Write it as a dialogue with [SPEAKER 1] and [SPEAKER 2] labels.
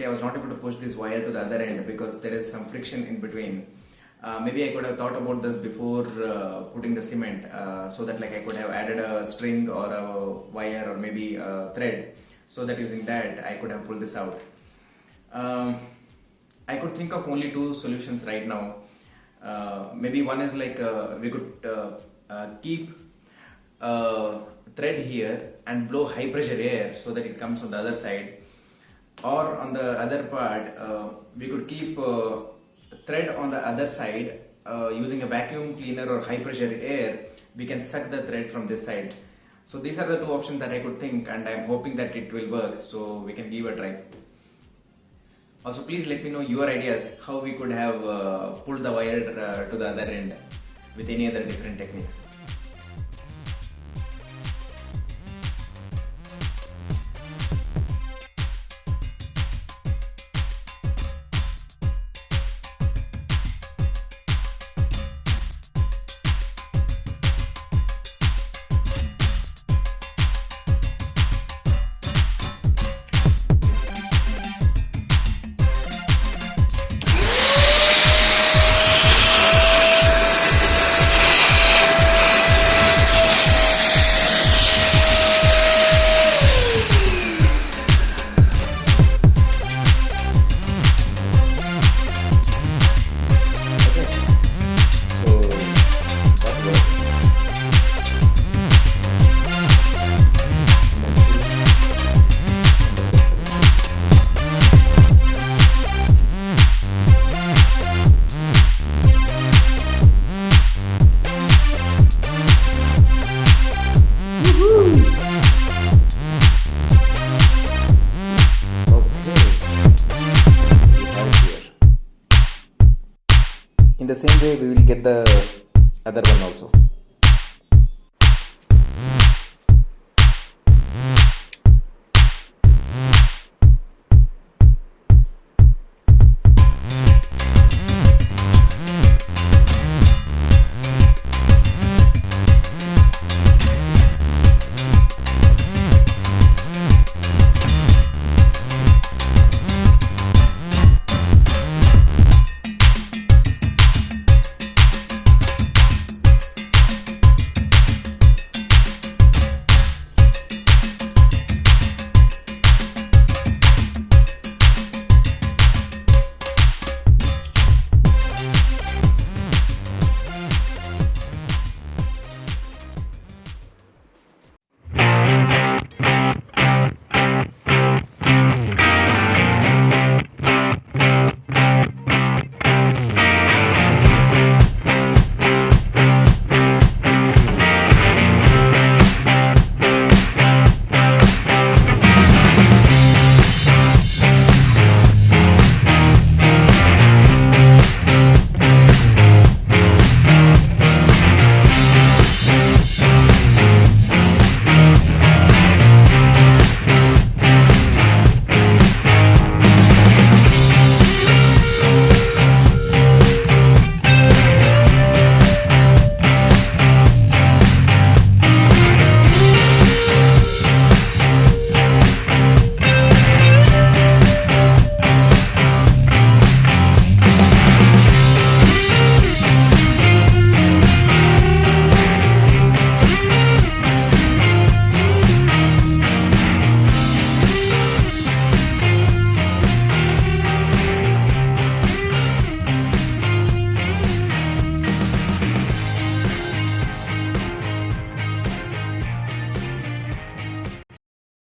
[SPEAKER 1] unfortunately I was not able to push this wire to the other end because there is some friction in between. Maybe I could have thought about this before putting the cement, so that like I could have added a string or a wire or maybe a thread, so that using that I could have pulled this out. I could think of only two solutions right now. Maybe one is like we could keep a thread here and blow high pressure air so that it comes on the other side, or on the other part we could keep thread on the other side using a vacuum cleaner or high pressure air. We can suck the thread from this side. So these are the two options that I could think, and I'm hoping that it will work, so we can give a try. Also, please let me know your ideas how we could have pulled the wire to the other end with any other different techniques.
[SPEAKER 2] In the same way we will get the other one also.